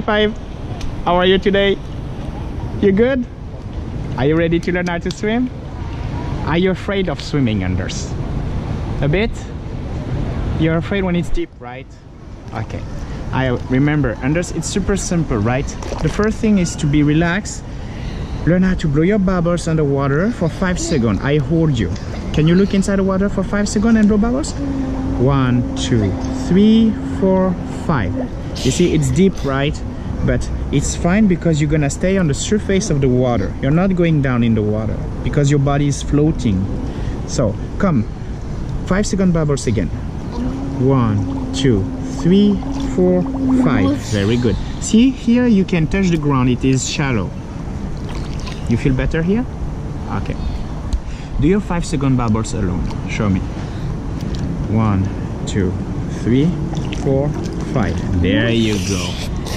Five. How are you today? You good? Are you ready to learn how to swim? Are you afraid of swimming, Anders? A bit? You're afraid when it's deep, right? Okay. I remember, Anders, it's super simple, right? The first thing is to be relaxed. Learn how to blow your bubbles underwater for 5 seconds. I hold you. Can you look inside the water for 5 seconds and blow bubbles? 1, 2, 3, 4, 5. You see, it's deep, right? But it's fine because you're gonna stay on the surface of the water. You're not going down in the water because your body is floating. So, come. 5 second bubbles again. 1, 2, 3, 4, 5. Very good. See, here you can touch the ground. It is shallow. You feel better here? Okay. Do your 5 second bubbles alone. Show me. 1, 2, 3, 4, 5. There you go.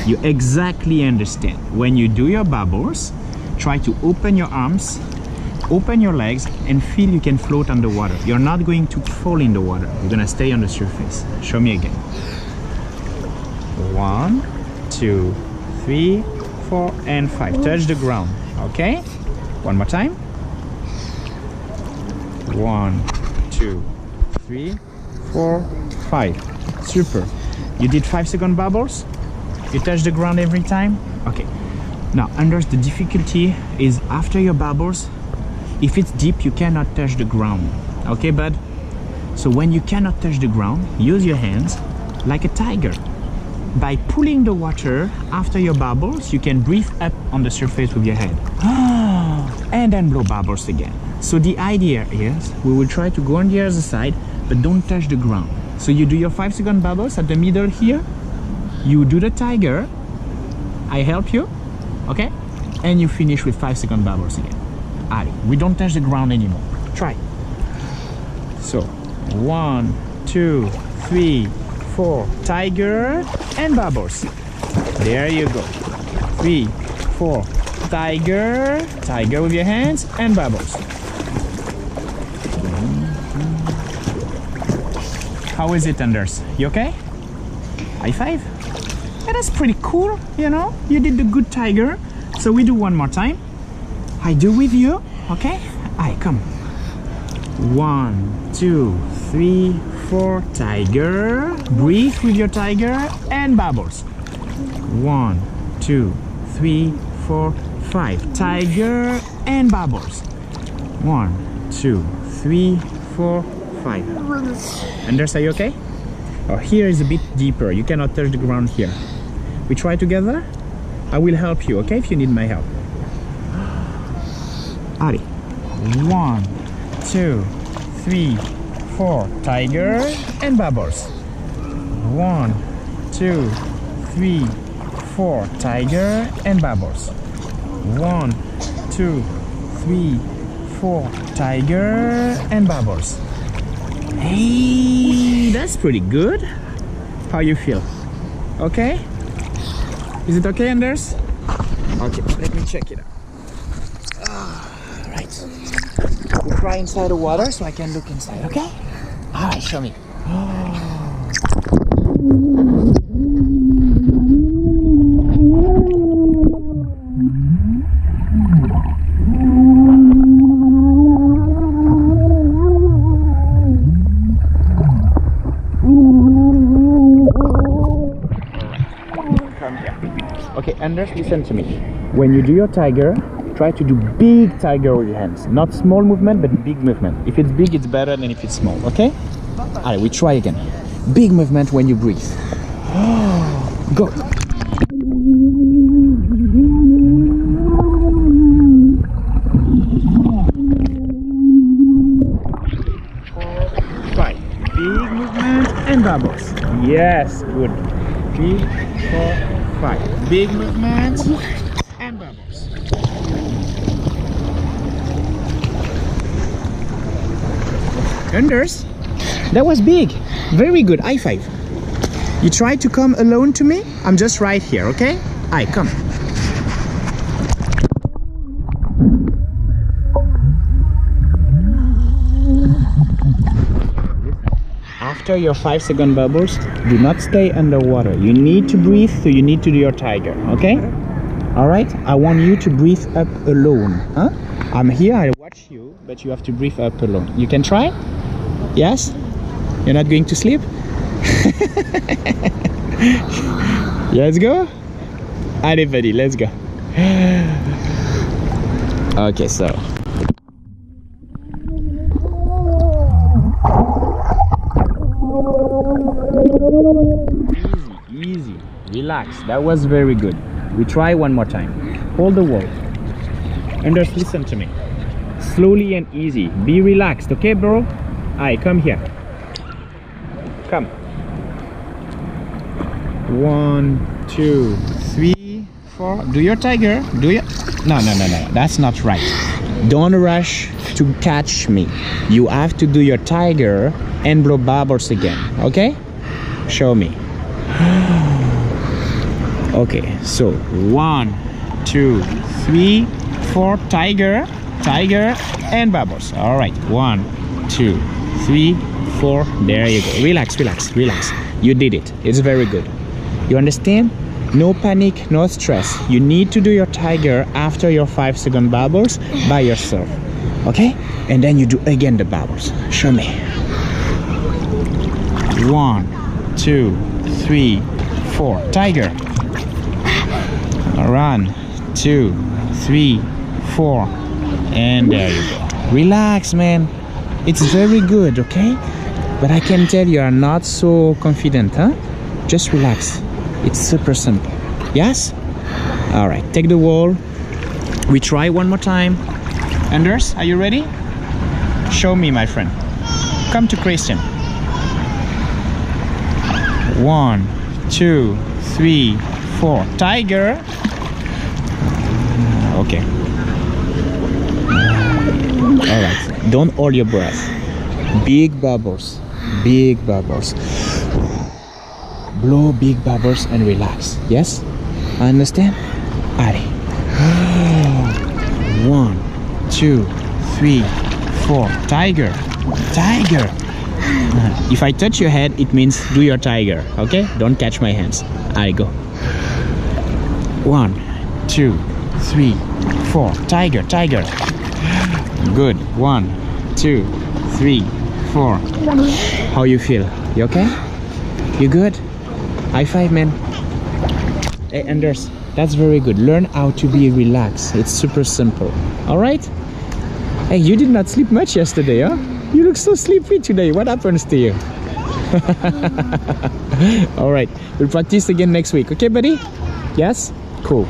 You exactly understand. When you do your bubbles, try to open your arms, open your legs, and feel you can float on the water. You're not going to fall in the water. You're gonna stay on the surface. Show me again. 1, 2, 3, 4, and 5. Touch the ground. Okay? One more time. 1, 2, 3, 4, 5. Super. You did 5 second bubbles? You touch the ground every time? Okay. Now, Anders, the difficulty is after your bubbles, if it's deep, you cannot touch the ground. Okay, bud? So when you cannot touch the ground, use your hands like a tiger. By pulling the water after your bubbles, you can breathe up on the surface with your head. And then blow bubbles again. So the idea is, we will try to go on the other side, but don't touch the ground. So you do your 5 second bubbles at the middle here. You do the tiger. I help you. Okay? And you finish with 5 second bubbles again. Allez, we don't touch the ground anymore. Try. So, 1, 2, 3, 4. Tiger and bubbles. There you go. 3, 4. Tiger. Tiger with your hands and bubbles. How is it, Anders? You okay? High five? Yeah, that's pretty cool, you know? You did the good tiger. So we do one more time. I do with you, okay? Aye, come. 1, 2, 3, 4. Tiger. Breathe with your tiger and bubbles. 1, 2, 3, 4, 5. Tiger and bubbles. 1, 2, 3, 4, 5. Anders, are you okay? Oh, here is a bit deeper. You cannot touch the ground here. We try together? I will help you, okay, if you need my help. Allez. 1, 2, 3, 4. Tiger and bubbles. 1, 2, 3, 4. Tiger and bubbles. 1, 2, 3, 4. Tiger and bubbles. Hey, that's pretty good. How you feel? Okay? Is it okay, Anders? Okay, let me check it out. Right. We'll try inside the water so I can look inside, okay? Alright, show me. Okay, Anders, listen to me. When you do your tiger, try to do big tiger with your hands. Not small movement, but big movement. If it's big, it's better than if it's small, okay? Alright, we try again. Big movement when you breathe. Go! Right. Big movement and bubbles. Yes, good. 3, 4, 5. Big movement and bubbles. Anders, that was big. Very good. High five. You try to come alone to me? I'm just right here, okay? Aye, come. after your 5-second bubbles, do not stay underwater. You need to breathe, so you need to do your tiger, okay? All right, I want you to breathe up alone, huh? I'm here, I watch you, but you have to breathe up alone. You can try? Yes? You're not going to sleep? Let's go. Allez, buddy, let's go. Okay, so easy, relax. That was very good. We try one more time. Hold the wall. Anders, listen to me. Slowly and easy. Be relaxed, okay, bro? Alright, come here. Come. 1, 2, 3, 4. Do your tiger. Do your... No. That's not right. Don't rush to catch me. You have to do your tiger and blow bubbles again. Okay? Show me. Okay, so 1, 2, 3, 4. Tiger, and bubbles. All right. 1, 2, 3, 4. There you go. Relax. You did it. It's very good. You understand? No panic, no stress. You need to do your tiger after your 5-second bubbles by yourself. Okay? And then you do again the bubbles. Show me. 1, 2, 3, 4. Tiger. Run. 2, 3, 4. And there you go. Relax, man. It's very good, okay? But I can tell you are not so confident, huh? Just relax. It's super simple. Yes? All right, take the wall. We try one more time. Anders, are you ready? Show me, my friend. Come to Christian. 1, 2, 3, 4. Tiger. Okay. All right, don't hold your breath. Big bubbles. Blow big bubbles and relax. Yes? Understand? Allez. 1, 2, 3, 4. Tiger. If I touch your head, it means do your tiger. Okay? Don't catch my hands. I go. 1, 2, 3, 4. Tiger. Good. 1, 2, 3, 4. How you feel? You okay? You good? High five, man. Hey, Anders, that's very good. Learn how to be relaxed. It's super simple. All right? Hey, you did not sleep much yesterday, huh? You look so sleepy today. What happens to you? All right. We'll practice again next week. Okay, buddy? Yes? Cool.